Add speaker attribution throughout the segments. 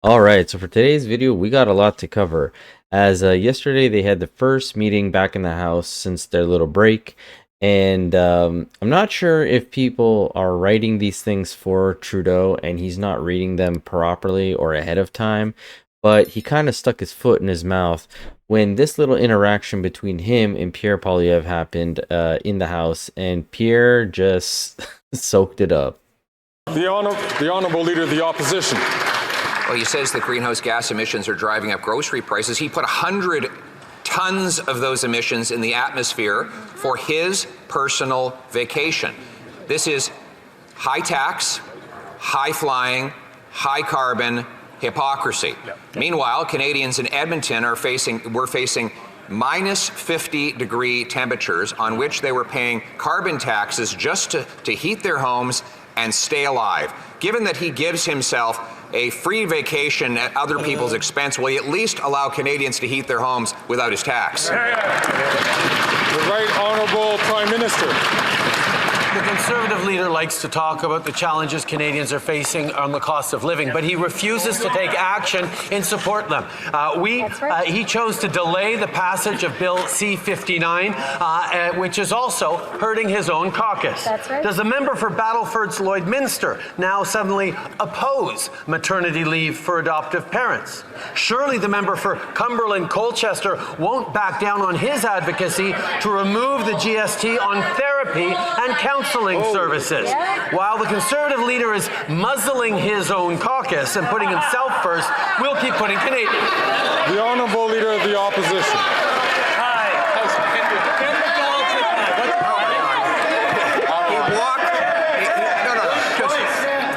Speaker 1: All right, so for today's video, we got a lot to cover. As yesterday, they had the first meeting back in the House since their little break, and I'm not sure if people are writing these things for Trudeau and he's not reading them properly or ahead of time, but he kind of stuck his foot in his mouth when this little interaction between him and Pierre Poilievre happened in the House, and Pierre just soaked it up.
Speaker 2: The Honourable Leader of the Opposition.
Speaker 3: Well, he says that greenhouse gas emissions are driving up grocery prices. He put 100 tons of those emissions in the atmosphere for his personal vacation. This is high tax, high flying, high carbon hypocrisy. Meanwhile, Canadians in Edmonton were facing minus 50-degree temperatures on which they were paying carbon taxes just to heat their homes and stay alive. Given that he gives himself a free vacation at other people's expense, will he at least allow Canadians to heat their homes without his tax?
Speaker 2: The Right Honourable Prime Minister.
Speaker 4: The Conservative leader likes to talk about the challenges Canadians are facing on the cost of living, but he refuses to take action in support of them. He chose to delay the passage of Bill C-59, which is also hurting his own caucus.
Speaker 5: That's right.
Speaker 4: Does the member for Battleford's Lloydminster now suddenly oppose maternity leave for adoptive parents? Surely the member for Cumberland Colchester won't back down on his advocacy to remove the GST on therapy and counseling services.
Speaker 5: Yeah.
Speaker 4: While the Conservative leader is muzzling his own caucus and putting himself first, we'll keep putting Canadians.
Speaker 2: The Honourable Leader of the Opposition.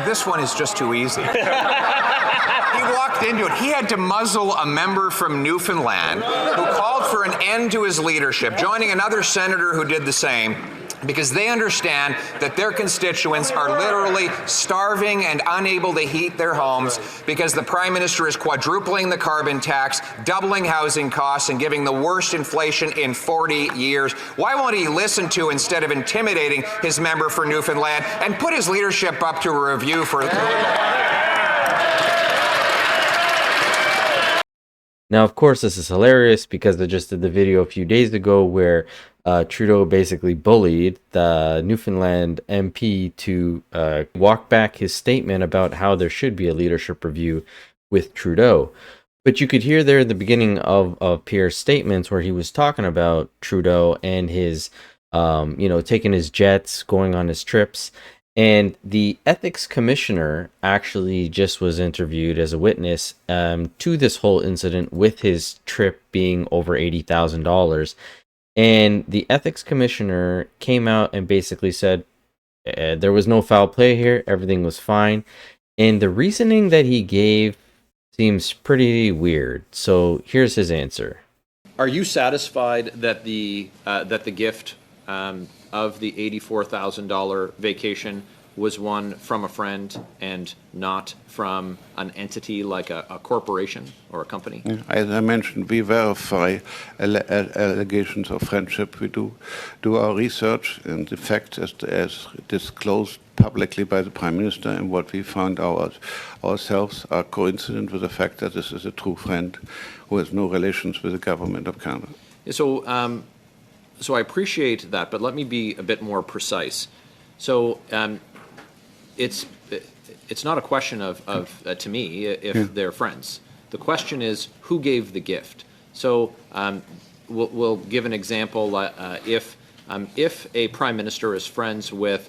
Speaker 3: This one is just too easy. He walked into it. He had to muzzle a member from Newfoundland who called for an end to his leadership, joining another senator who did the same, because they understand that their constituents are literally starving and unable to heat their homes because the Prime Minister is quadrupling the carbon tax, doubling housing costs, and giving the worst inflation in 40 years. Why won't he listen to, instead of intimidating his member for Newfoundland, and put his leadership up to a review for...
Speaker 1: Now, of course, this is hilarious because I just did the video a few days ago where Trudeau basically bullied the Newfoundland MP to walk back his statement about how there should be a leadership review with Trudeau. But you could hear there in the beginning of Pierre's statements where he was talking about Trudeau and his, taking his jets, going on his trips. And the ethics commissioner actually just was interviewed as a witness to this whole incident, with his trip being over $80,000. And the ethics commissioner came out and basically said there was no foul play here. Everything was fine. And the reasoning that he gave seems pretty weird. So here's his answer.
Speaker 6: Are you satisfied that the gift of the $84,000 vacation was one from a friend and not from an entity like a corporation or a company?
Speaker 7: As I mentioned, we verify allegations of friendship. We do our research, and the fact as disclosed publicly by the Prime Minister and what we found ourselves are coincident with the fact that this is a true friend who has no relations with the government of Canada.
Speaker 6: So I appreciate that, but let me be a bit more precise. So it's not a question of to me if they're friends. The question is who gave the gift. So we'll give an example. If a prime minister is friends with,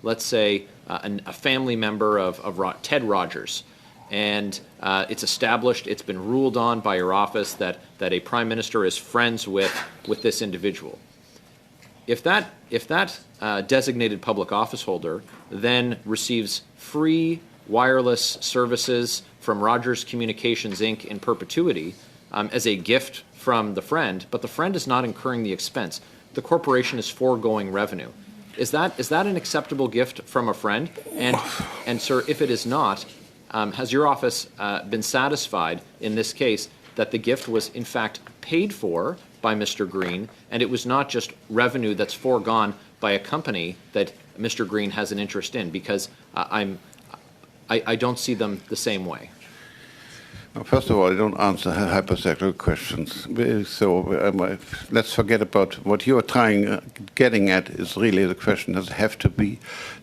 Speaker 6: let's say, a family member of Ted Rogers, and it's established, it's been ruled on by your office that a prime minister is friends with this individual. If that designated public office holder then receives free wireless services from Rogers Communications Inc. in perpetuity as a gift from the friend, but the friend is not incurring the expense, the corporation is foregoing revenue. Is that an acceptable gift from a friend? And sir, if it is not, has your office been satisfied in this case that the gift was in fact paid for by Mr. Green, and it was not just revenue that's foregone by a company that Mr. Green has an interest in? Because I don't see them the same way.
Speaker 7: First of all, I don't answer hypothetical questions. So let's forget about what you are getting at is really the question. Does it have to be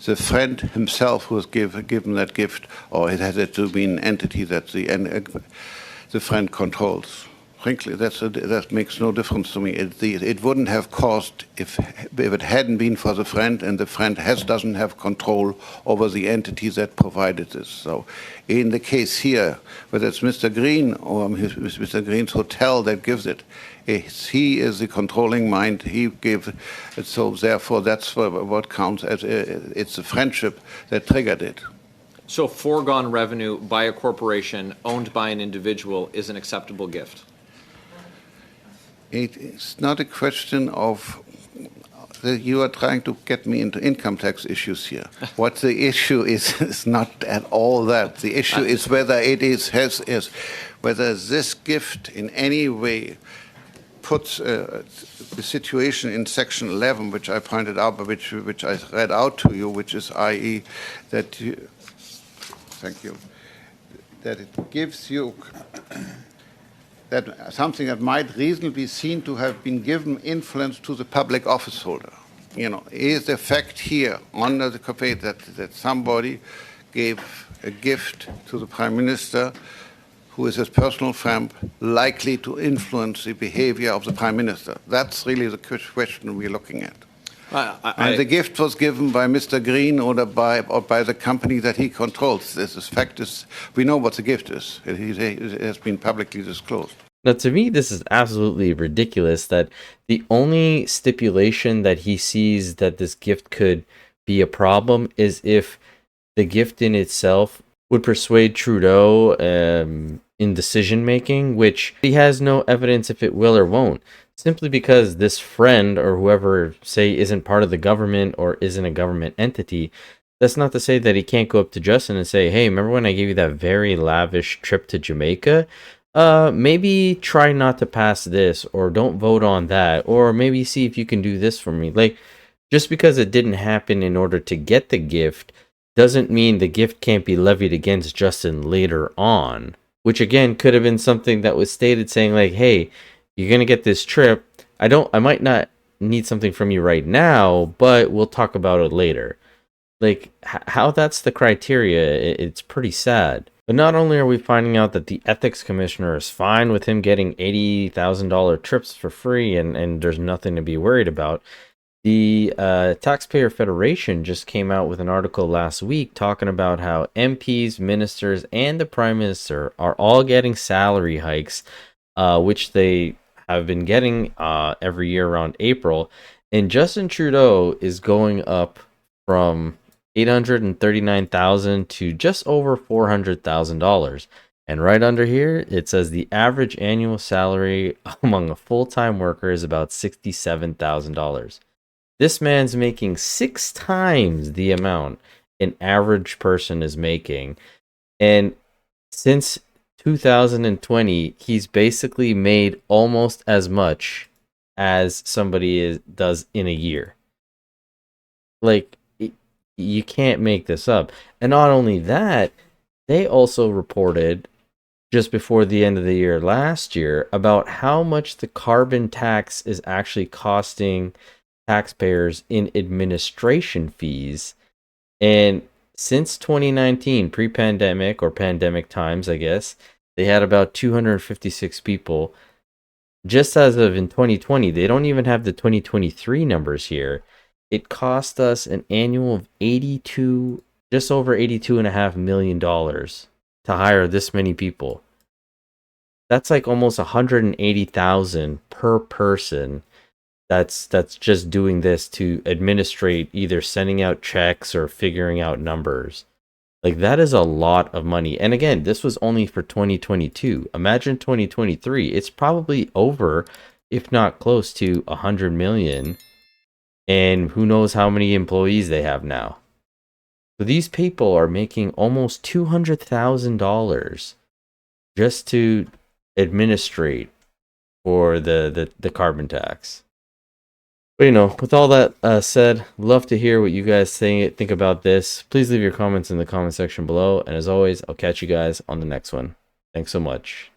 Speaker 7: the friend himself who has given that gift, or it has to be an entity that the friend controls? Frankly, that makes no difference to me. It wouldn't have caused if it hadn't been for the friend, and the friend doesn't have control over the entity that provided this. So, in the case here, whether it's Mr. Green or Mr. Green's hotel that gives it, he is the controlling mind. He gave it, so therefore that's what counts as it's the friendship that triggered it.
Speaker 6: So, foregone revenue by a corporation owned by an individual is an acceptable gift.
Speaker 7: It's not a question of you are trying to get me into income tax issues here. What the issue is not at all that. The issue is whether whether this gift in any way puts the situation in Section 11, which I pointed out, but which I read out to you, which is i.e. that thank you, that it gives you that something that might reasonably be seen to have been given influence to the public office holder. Is the fact here under the debate that somebody gave a gift to the Prime Minister who is his personal friend likely to influence the behavior of the Prime Minister? That's really the question we're looking at. And the gift was given by Mr. Green or by the company that he controls. This fact is, we know what the gift is. It has been publicly disclosed.
Speaker 1: Now, to me, this is absolutely ridiculous that the only stipulation that he sees that this gift could be a problem is if the gift in itself would persuade Trudeau in decision-making, which he has no evidence if it will or won't. Simply because this friend or whoever, say, isn't part of the government or isn't a government entity, that's not to say that he can't go up to Justin and say, hey, remember when I gave you that very lavish trip to Jamaica? Maybe try not to pass this, or don't vote on that, or maybe see if you can do this for me. Like, just because it didn't happen in order to get the gift doesn't mean the gift can't be levied against Justin later on, which again could have been something that was stated saying like, hey, you're going to get this trip. I might not need something from you right now, but we'll talk about it later. Like, how that's the criteria, it's pretty sad. But not only are we finding out that the ethics commissioner is fine with him getting $80,000 trips for free and there's nothing to be worried about, the Taxpayer Federation just came out with an article last week talking about how MPs, ministers, and the Prime Minister are all getting salary hikes, which they have been getting every year around April. And Justin Trudeau is going up from $839,000 to just over $400,000. And right under here, it says the average annual salary among a full-time worker is about $67,000. This man's making 6 times the amount an average person is making. And since 2020, he's basically made almost as much as somebody does in a year. Like, you can't make this up. And not only that, they also reported just before the end of the year last year about how much the carbon tax is actually costing taxpayers in administration fees. And since 2019, pre-pandemic or pandemic times, I guess, they had about 256 people. Just as of in 2020, they don't even have the 2023 numbers here. It cost us an annual of just over $82.5 million to hire this many people. That's like almost $180,000 per person. That's just doing this to administrate, either sending out checks or figuring out numbers. Like, that is a lot of money. And again, this was only for 2022. Imagine 2023. It's probably over, if not close to, 100 million. And who knows how many employees they have now. So these people are making almost $200,000 just to administrate for the carbon tax. But with all that said, love to hear what you guys think about this. Please leave your comments in the comment section below. And as always, I'll catch you guys on the next one. Thanks so much.